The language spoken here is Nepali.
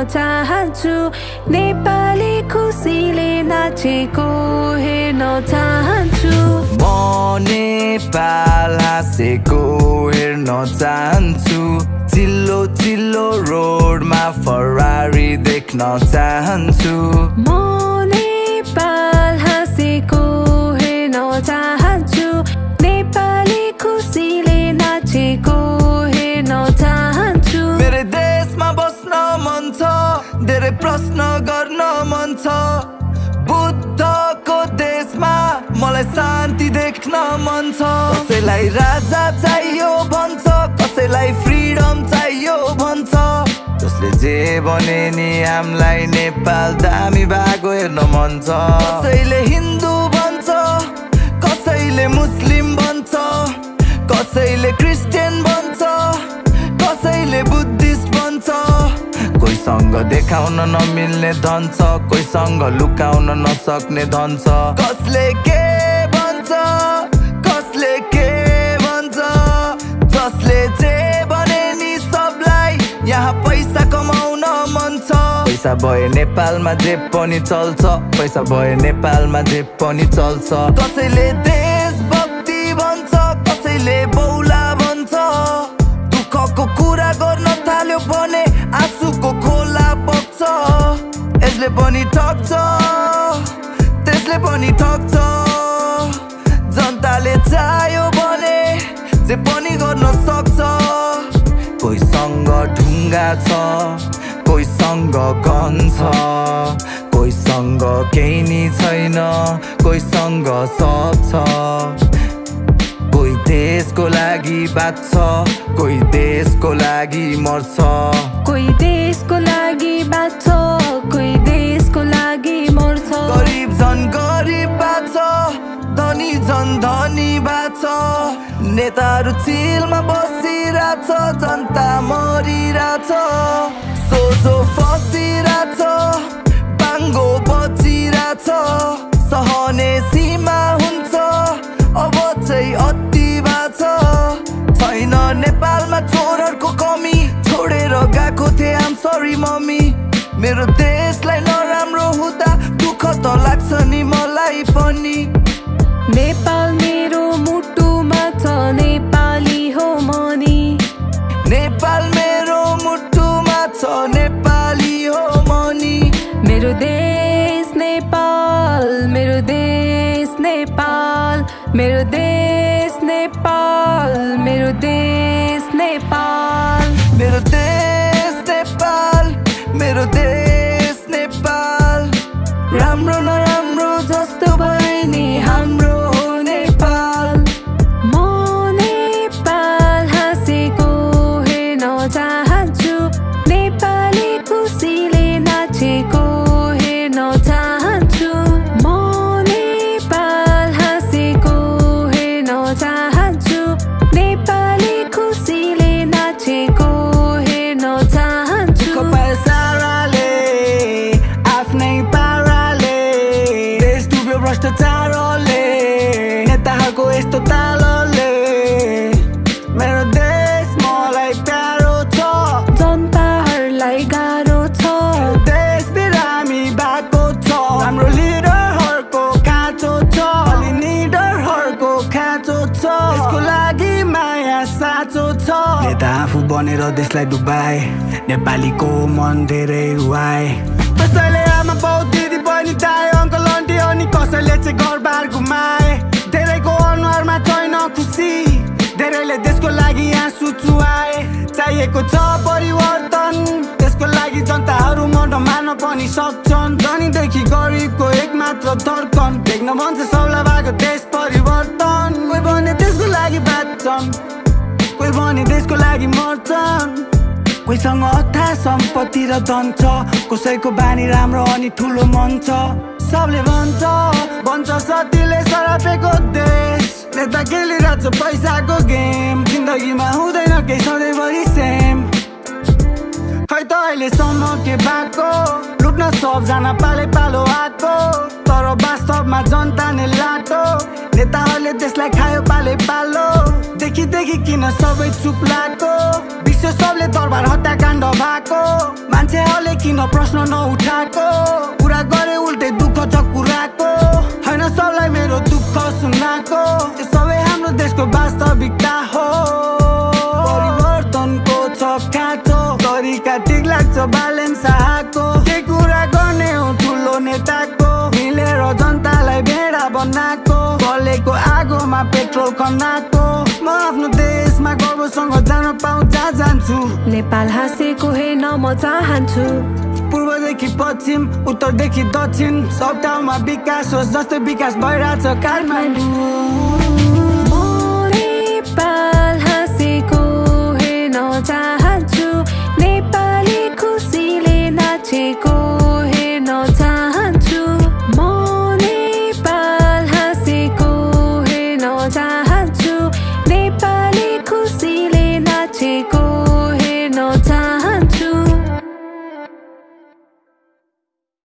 चाहन्छु नेपाली खुसीले नाचेको हेर्न चाहन्छु म नेपाल हाँसेको हेर्न चाहन्छु चिल्लो चिल्लो रोडमा फरारी देख्न चाहन्छु म नेपाल हाँसेको हेर्न चाहन्छु नेपाली खुसीले नाचेको हेर्न चाहन्छु मेरो देशमा बस्न मन छ धेरै प्रश्न गर्न मन छ बुद्धको देशमा मलाई शान्ति देख्न मन छ कसैलाई राजा चाहियो भन्छ कसैलाई फ्रिडम चाहियो भन्छ जसले जे भने नि हामीलाई नेपाल दामी भएको हेर्न मन छ कसैले हिन्दू भन्छ कसैले मुस्लिम भन्छ कसैले क्रिस्चियन भन्छ कसैले बुद्धिस्ट भन्छ कोहीसँग देखाउन नमिल्ने धन छ कोहीसँग लुकाउन नसक्ने धन छ कसले के भन्छ कसले के भन्छ जसले जे भने नि सबलाई यहाँ पैसा कमाउन मन छ पैसा भए नेपालमा जे पनि चल्छ पैसा भए नेपालमा जे पनि चल्छ कसैले देशभक्ति भन्छ कसैले बौला भन्छ दुःखको कुरा गर्न थाल्यो भने आँसुको खोला बग्छ यसले पनि ठग्छ त्यसले पनि ठग्छ जनताले चाह्यो भने जे पनि गर्न सक्छ कोहीसँग ढुङ्गा छ कोहीसँग गन छ कोहीसँग केही नि छैन कोहीसँग सब छ कोही देशको लागि बाँच्छ कोही देशको लागि मर्छ कोही देशको लागि बाँच्छ कोही देशको लागि मर्छ गरिब झन् गरिब बाँच्छ धनी झन् धनी बाँच्छ नेताहरू चिलमा बसिरहेछ जनता मरिरहेछ सोझो फसिरहेछ बाङ्गो बचिरहेछ सहने सीमा हुन्छ अब चाहिँ अति बाछ छैन नेपालमा चोरहरूको कमी छोडेर गएको थिएँ आम सरी मम्मी मेरो देशलाई नराम्रो हुँदा दुःख त लाग्छ नि मलाई पनि नेपाल मेरो मुटुमा छ नेपाली हो मनी नेपाल मेरो मुटुमा छ नेपाली हो मनी मेरो देश नेपाल मेरो देश नेपाल मेरो देश नेपाल मेरो देश नेपाल मेरो देश नेपाल मेरो देश नेपाल राम्रो नराम्रो जस्तो भए नि हाम्रो नेपाल म नेपाल हाँसेको हेर्न चाहन्छु नेपाली खुसीले नाचेको हेर्न चाहन्छु म नेपाल हाँसेको हेर्न चाहन्छु नेपाली खुसीले नाचेको हेर्न चाहन्छु पैसाले आफ्नै पाराले देश डुब्यो भ्रष्टाचारले नेताहरूको यस्तो तालले मेरो देश मलाई प्यारो छ जनताहरूलाई गाह्रो छ देश बिरामी भएको छ हाम्रो लिडरहरूको खाँचो छ अलि निडरहरूको खाँचो छ यसको लागि माया साँचो छ नेता आफू बनेर देशलाई डुबाए नेपालीको मन धेरै रुवाए कसैले आमा बाउ दिदी बहिनी दाइ अङ्कल आन्टी अनि कसैले चाहिँ घरबार घुमाए धेरैको अनुहारमा छैन खुसी धेरैले देशको लागि आँसु चुहाए चाहिएको छ परिवर्तन त्यसको लागि जनताहरू मन मान्न पनि सक्छन् धनीदेखि गरिबको एकमात्र धर्कन देख्न मन छ सबलाई भएको देश परिवर्तन कोही भने देशको लागि बाँच्छन् कोही भने देशको लागि मर्छन् कोहीसँग अथाह सम्पत्ति र धन छ कसैको बानी राम्रो अनि ठुलो मन छ सबले भन्छ सतीले सरापेको देश नेता खेलिरहेछ पैसाको गेम जिन्दगीमा हुँदैन केही सधैँभरि सेम खै त अहिलेसम्म के भएको लुट्न सबजना पाले पालो आएको तर वास्तवमा जनता नै लाटो नेताहरूले त्यसलाई खायो पाले पालो देखि किन सबै चुप लाग्यो विश्व सबले दरबार हत्याकाण्ड भएको मान्छेहरूले किन प्रश्न नउठाएको कुरा गरे उल्टै दुःख छ कुराको हैन सबलाई मेरो दुःख सुनाएको यो सबै हाम्रो देशको वास्तविकता हो परिवर्तनको छ खाँचो तरिका ठिक लाग्छ ब्यालेन्स आएको के कुरा गर्ने हो ठुलो नेताको मिलेर जनतालाई भेडा बनाएको बलेको आगोमा पेट्रोल खनाएको म आफ्नो देशमा गर्वसँग जान पाऊँ जहाँ जान्छु नेपाल हाँसेको हेर्न म चाहन्छु पूर्वदेखि पश्चिम उत्तरदेखि दक्षिण सब ठाउँमा विकास होस् जस्तै विकास भइरहेछ काठमाडौँ नेपाल हाँसेको हेर्न चाहन्छु नेपाली खुसीले नाचेको